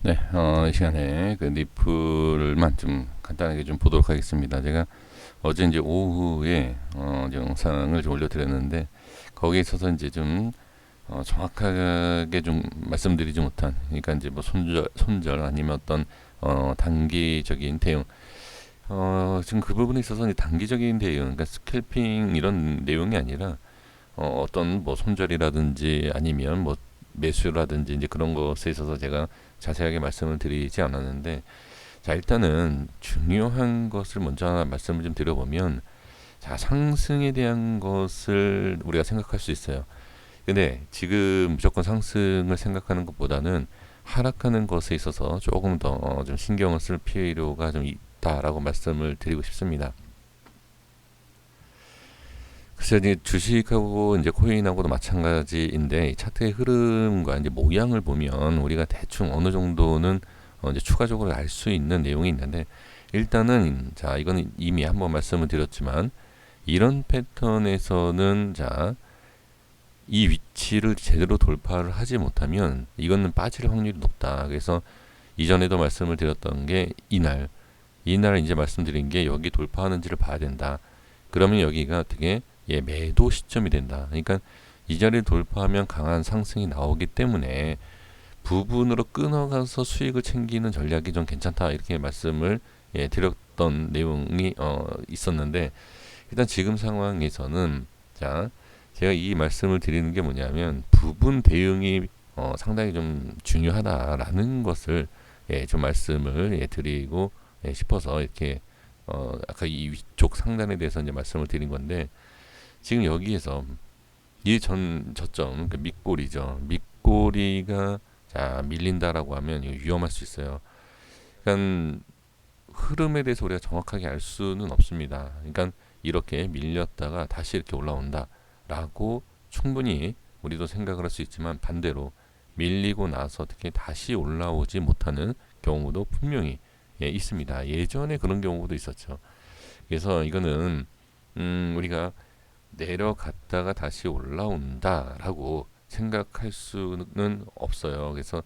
네, 이 시간에 그 리플만 좀 간단하게 좀 보도록 하겠습니다. 제가 어제 이제 오후에 이제 영상을 좀 올려드렸는데 거기에 있어서 이제 좀 정확하게 좀 말씀드리지 못한, 그러니까 이제 뭐 손절 아니면 어떤 단기적인 대응, 지금 그 부분에 있어서 이제 단기적인 대응, 그러니까 스캘핑 이런 내용이 아니라 어떤 뭐 손절이라든지 아니면 뭐 매수라든지 이제 그런 것에 있어서 제가 자세하게 말씀을 드리지 않았는데, 자 일단은 중요한 것을 먼저 하나 말씀을 좀 드려보면, 자 상승에 대한 것을 우리가 생각할 수 있어요. 근데 지금 무조건 상승을 생각하는 것보다는 하락하는 것에 있어서 조금 더 좀 신경을 쓸 필요가 좀 있다라고 말씀을 드리고 싶습니다. 그래서 이제 주식하고 이제 코인하고도 마찬가지인데, 이 차트의 흐름과 이제 모양을 보면 우리가 대충 어느 정도는 이제 추가적으로 알 수 있는 내용이 있는데, 일단은 자 이거는 이미 한번 말씀을 드렸지만, 이런 패턴에서는 자 이 위치를 제대로 돌파를 하지 못하면 이거는 빠질 확률이 높다. 그래서 이전에도 말씀을 드렸던 게 이날 이제 말씀드린 게 여기 돌파하는지를 봐야 된다. 그러면 여기가 어떻게 매도 시점이 된다. 그러니까 이 자리를 돌파하면 강한 상승이 나오기 때문에 부분으로 끊어가서 수익을 챙기는 전략이 좀 괜찮다, 이렇게 말씀을 드렸던 내용이 있었는데, 일단 지금 상황에서는 자 제가 이 말씀을 드리는 게 뭐냐면, 부분 대응이 상당히 좀 중요하다라는 것을 좀 말씀을 드리고 싶어서 이렇게 아까 이 위쪽 상단에 대해서 이제 말씀을 드린 건데, 지금 여기에서 이 전 저점, 그 밑꼬리죠. 밑꼬리가 자 밀린다라고 하면 이거 위험할 수 있어요. 그러니까 흐름에 대해서 우리가 정확하게 알 수는 없습니다. 그러니까 이렇게 밀렸다가 다시 이렇게 올라온다라고 충분히 우리도 생각을 할 수 있지만, 반대로 밀리고 나서 어떻게 다시 올라오지 못하는 경우도 분명히 있습니다. 예전에 그런 경우도 있었죠. 그래서 이거는 우리가 내려갔다가 다시 올라온다라고 생각할 수는 없어요. 그래서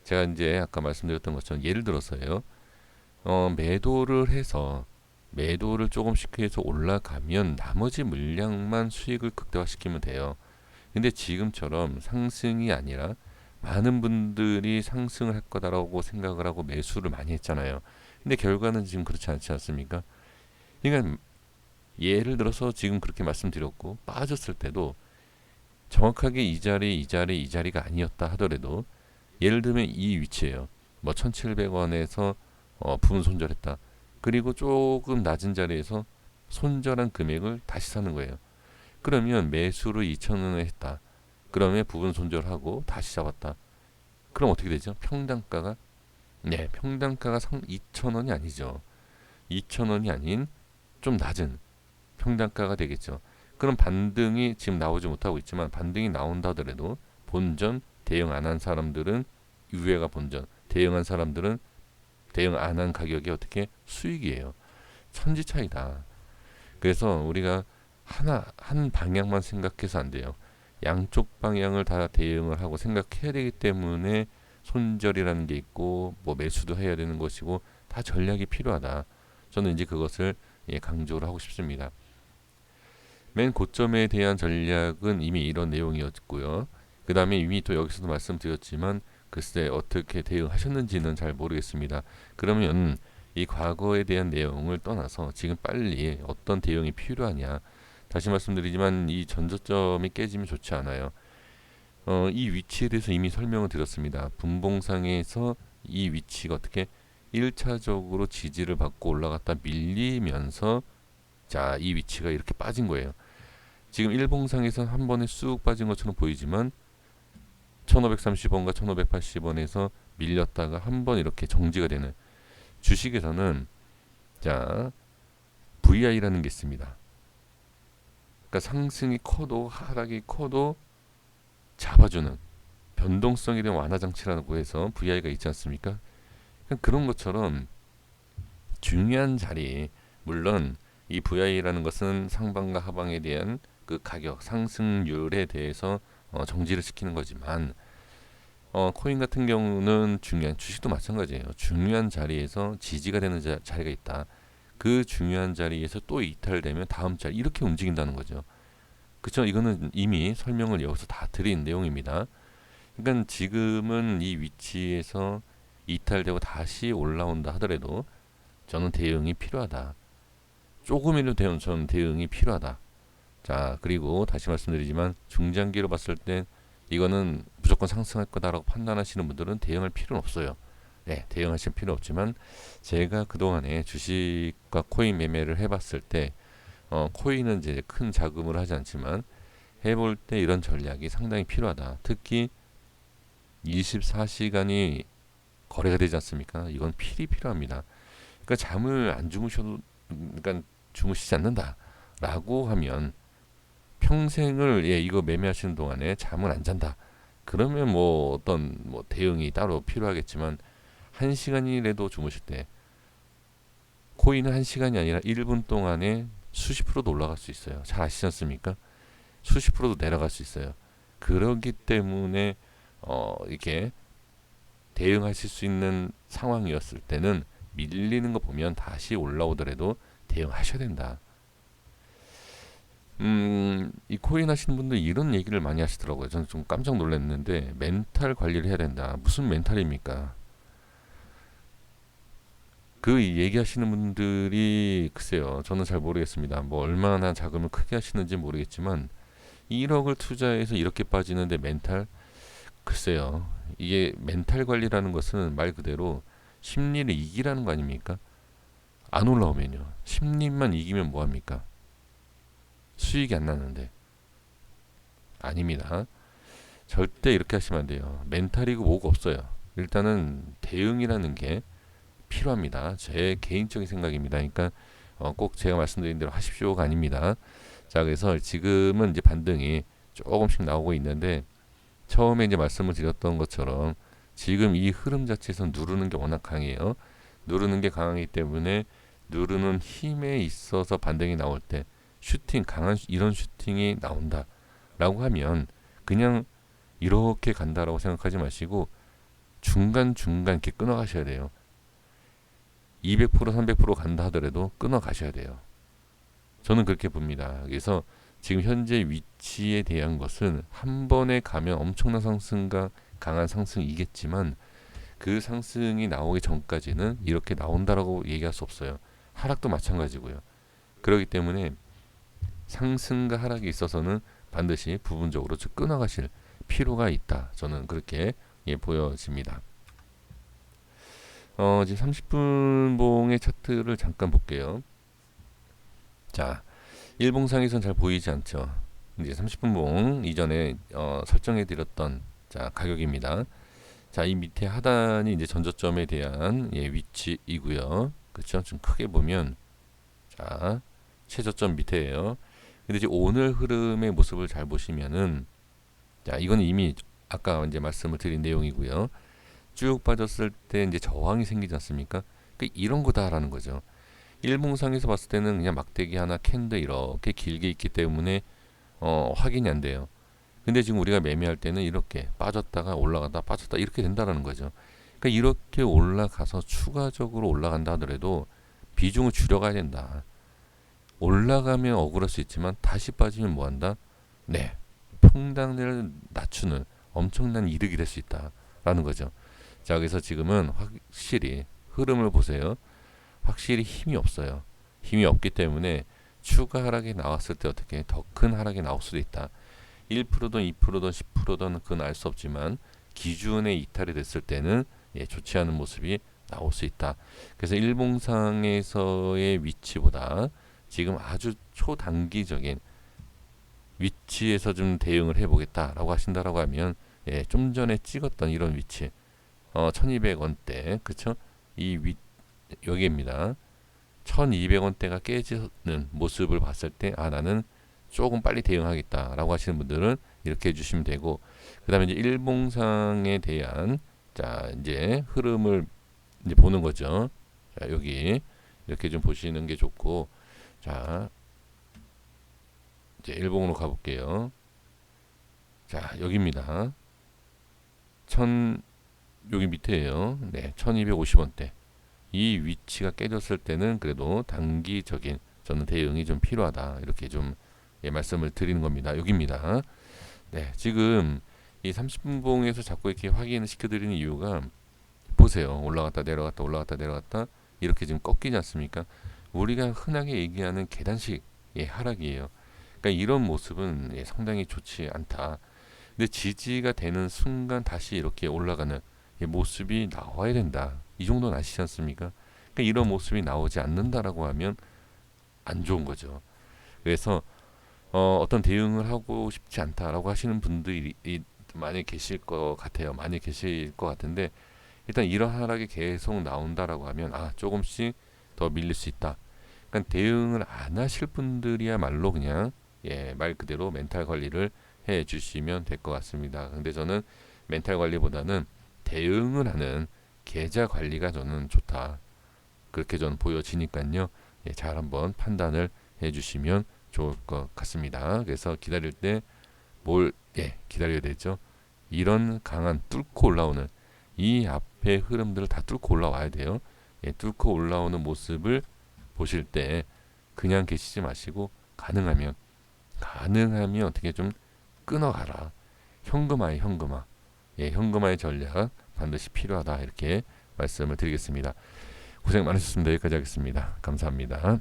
제가 이제 아까 말씀드렸던 것처럼, 예를 들어서요. 매도를 조금씩 해서 올라가면 나머지 물량만 수익을 극대화시키면 돼요. 근데 지금처럼 상승이 아니라 많은 분들이 상승을 할 거다라고 생각을 하고 매수를 많이 했잖아요. 근데 결과는 지금 그렇지 않지 않습니까? 그러니까 예를 들어서 지금 그렇게 말씀드렸고, 빠졌을 때도 정확하게 이 자리가 아니었다 하더라도, 예를 들면 이 위치예요. 뭐 1,700원에서 부분 손절했다. 그리고 조금 낮은 자리에서 손절한 금액을 다시 사는 거예요. 그러면 매수를 2,000원에 했다. 그러면 부분 손절하고 다시 잡았다. 그럼 어떻게 되죠? 평단가가 2,000원이 아니죠. 2,000원이 아닌 좀 낮은 평단가가 되겠죠. 그럼 반등이 지금 나오지 못하고 있지만, 반등이 나온다 하더라도 본전 대응 안 한 사람들은 유예가 본전, 대응한 사람들은 대응 안 한 가격이 어떻게 수익이에요. 천지 차이다. 그래서 우리가 한 방향만 생각해서 안 돼요. 양쪽 방향을 다 대응을 하고 생각해야 되기 때문에 손절이라는 게 있고, 뭐 매수도 해야 되는 것이고, 다 전략이 필요하다. 저는 이제 그것을 강조를 하고 싶습니다. 맨 고점에 대한 전략은 이미 이런 내용이었고요. 그 다음에 이미 또 여기서도 말씀드렸지만, 글쎄 어떻게 대응하셨는지는 잘 모르겠습니다. 그러면 이 과거에 대한 내용을 떠나서 지금 빨리 어떤 대응이 필요하냐. 다시 말씀드리지만, 이 전저점이 깨지면 좋지 않아요. 이 위치에 대해서 이미 설명을 드렸습니다. 분봉상에서 이 위치가 어떻게 1차적으로 지지를 받고 올라갔다 밀리면서 자 이 위치가 이렇게 빠진 거예요. 지금 일봉상에서는 한 번에 쑥 빠진 것처럼 보이지만, 1530원과 1580원에서 밀렸다가 한 번 이렇게 정지가 되는, 주식에서는 자 VI라는 게 있습니다. 그러니까 상승이 커도 하락이 커도 잡아주는 변동성에 대한 완화 장치라고 해서 VI가 있지 않습니까? 그런 것처럼 중요한 자리, 물론 이 VI라는 것은 상방과 하방에 대한 그 가격 상승률에 대해서 정지를 시키는 거지만, 코인 같은 경우는 중요한 주식도 마찬가지예요. 중요한 자리에서 지지가 되는 자리가 있다. 그 중요한 자리에서 또 이탈되면 다음 자리 이렇게 움직인다는 거죠. 그쵸? 이거는 이미 설명을 여기서 다 드린 내용입니다. 그러니까 지금은 이 위치에서 이탈되고 다시 올라온다 하더라도 저는 대응이 필요하다. 조금이라도 저는 대응이 필요하다. 자, 그리고 다시 말씀드리지만 중장기로 봤을 때 이거는 무조건 상승할 거다라고 판단하시는 분들은 대응할 필요는 없어요. 네, 대응하실 필요 없지만 제가 그동안에 주식과 코인 매매를 해봤을 때 코인은 이제 큰 자금을 하지 않지만 해볼 때 이런 전략이 상당히 필요하다. 특히 24시간이 거래가 되지 않습니까? 이건 필요합니다. 그러니까 잠을 안 주무셔도 그러니까 주무시지 않는다라고 하면 평생을 이거 매매하시는 동안에 잠을 안 잔다. 그러면 뭐 어떤 뭐 대응이 따로 필요하겠지만 1시간이라도 주무실 때 코인은 1시간이 아니라 1분 동안에 수십 프로도 올라갈 수 있어요. 잘 아시지 않습니까? 수십 프로도 내려갈 수 있어요. 그렇기 때문에 이렇게 대응하실 수 있는 상황이었을 때는 밀리는 거 보면 다시 올라오더라도 대응하셔야 된다. 이 코인 하시는 분들 이런 얘기를 많이 하시더라고요. 저는 좀 깜짝 놀랐는데 멘탈 관리를 해야 된다. 무슨 멘탈입니까? 그 얘기하시는 분들이 글쎄요. 저는 잘 모르겠습니다. 뭐 얼마나 자금을 크게 하시는지 모르겠지만 1억을 투자해서 이렇게 빠지는데 멘탈? 글쎄요. 이게 멘탈 관리라는 것은 말 그대로 심리를 이기라는 거 아닙니까? 안 올라오면요. 심리만 이기면 뭐합니까? 수익이 안 나는데. 아닙니다. 절대 이렇게 하시면 안 돼요. 멘탈이고 뭐고 없어요. 일단은 대응이라는 게 필요합니다. 제 개인적인 생각입니다. 그러니까 꼭 제가 말씀드린 대로 하십시오가 아닙니다. 자, 그래서 지금은 이제 반등이 조금씩 나오고 있는데 처음에 이제 말씀을 드렸던 것처럼 지금 이 흐름 자체에서 누르는 게 워낙 강해요. 누르는 게 강하기 때문에 누르는 힘에 있어서 반등이 나올 때 슈팅 강한 이런 슈팅이 나온다라고 하면 그냥 이렇게 간다라고 생각하지 마시고 중간중간 이렇게 끊어가셔야 돼요. 200% 300% 간다 하더라도 끊어가셔야 돼요. 저는 그렇게 봅니다. 그래서 지금 현재 위치에 대한 것은 한 번에 가면 엄청난 상승과 강한 상승이겠지만 그 상승이 나오기 전까지는 이렇게 나온다라고 얘기할 수 없어요. 하락도 마찬가지고요. 그렇기 때문에 상승과 하락에 있어서는 반드시 부분적으로 끊어가실 필요가 있다. 저는 그렇게 보여집니다. 지금 30분 봉의 차트를 잠깐 볼게요. 자, 일봉상에선 잘 보이지 않죠. 이제 30분 봉 이전에 설정해 드렸던 자 가격입니다. 자, 이 밑에 하단이 이제 전저점에 대한 위치이고요. 그렇죠? 좀 크게 보면 자 최저점 밑에예요. 근데 이제 오늘 흐름의 모습을 잘 보시면은 자 이건 이미 아까 이제 말씀을 드린 내용이고요. 쭉 빠졌을 때 이제 저항이 생기지 않습니까? 그러니까 이런 거다라는 거죠. 일봉상에서 봤을 때는 그냥 막대기 하나 캔들 이렇게 길게 있기 때문에 확인이 안 돼요. 근데 지금 우리가 매매할 때는 이렇게 빠졌다가 올라가다 빠졌다 이렇게 된다라는 거죠. 그러니까 이렇게 올라가서 추가적으로 올라간다 하더라도 비중을 줄여가야 된다. 올라가면 억울할 수 있지만 다시 빠지면 뭐한다? 네, 평단을 낮추는 엄청난 이득이 될 수 있다라는 거죠. 자, 그래서 지금은 확실히 흐름을 보세요. 확실히 힘이 없어요. 힘이 없기 때문에 추가 하락이 나왔을 때 어떻게 더 큰 하락이 나올 수도 있다. 1%든 2%든 10%든 그건 알 수 없지만 기준에 이탈이 됐을 때는 좋지 않은 모습이 나올 수 있다. 그래서 일봉상에서의 위치보다 지금 아주 초단기적인 위치에서 좀 대응을 해보겠다라고 하신다라고 하면 좀 전에 찍었던 이런 위치 1200원대 그쵸? 여기입니다. 1200원대가 깨지는 모습을 봤을 때 나는 조금 빨리 대응하겠다라고 하시는 분들은 이렇게 해주시면 되고 그 다음에 이제 일봉상에 대한 자 이제 흐름을 이제 보는 거죠. 자 여기 이렇게 좀 보시는 게 좋고 자 이제 일봉으로 가볼게요. 자 여기입니다. 천 여기 밑에요. 네, 1250원대. 이 위치가 깨졌을 때는 그래도 단기적인 저는 대응이 좀 필요하다. 이렇게 좀 예, 말씀을 드리는 겁니다. 여기입니다. 네, 지금 이 30분 봉에서 자꾸 이렇게 확인을 시켜드리는 이유가 보세요. 올라갔다 내려갔다 올라갔다 내려갔다 이렇게 지금 꺾이지 않습니까? 우리가 흔하게 얘기하는 계단식 예, 하락이에요. 그러니까 이런 모습은 예, 상당히 좋지 않다. 근데 지지가 되는 순간 다시 이렇게 올라가는 예, 모습이 나와야 된다. 이 정도는 아시지 않습니까? 그러니까 이런 모습이 나오지 않는다라고 하면 안 좋은 거죠. 그래서 어떤 대응을 하고 싶지 않다라고 하시는 분들이 많이 계실 것 같아요. 많이 계실 것 같은데 일단 이런 하락이 계속 나온다라고 하면 조금씩 더 밀릴 수 있다. 그러니까 대응을 안 하실 분들이야말로 그냥 예, 말 그대로 멘탈 관리를 해 주시면 될 것 같습니다. 근데 저는 멘탈 관리보다는 대응을 하는 계좌 관리가 저는 좋다. 그렇게 저는 보여지니까요. 예, 잘 한번 판단을 해 주시면 좋을 것 같습니다. 그래서 기다릴 때 뭘 기다려야 되죠. 이런 강한 뚫고 올라오는 이 앞에 흐름들을 다 뚫고 올라와야 돼요. 예, 뚫고 올라오는 모습을 보실 때 그냥 계시지 마시고 가능하면 어떻게 좀 끊어가라. 현금화에 현금화. 예, 현금화의 전략 반드시 필요하다. 이렇게 말씀을 드리겠습니다. 고생 많으셨습니다. 여기까지 하겠습니다. 감사합니다.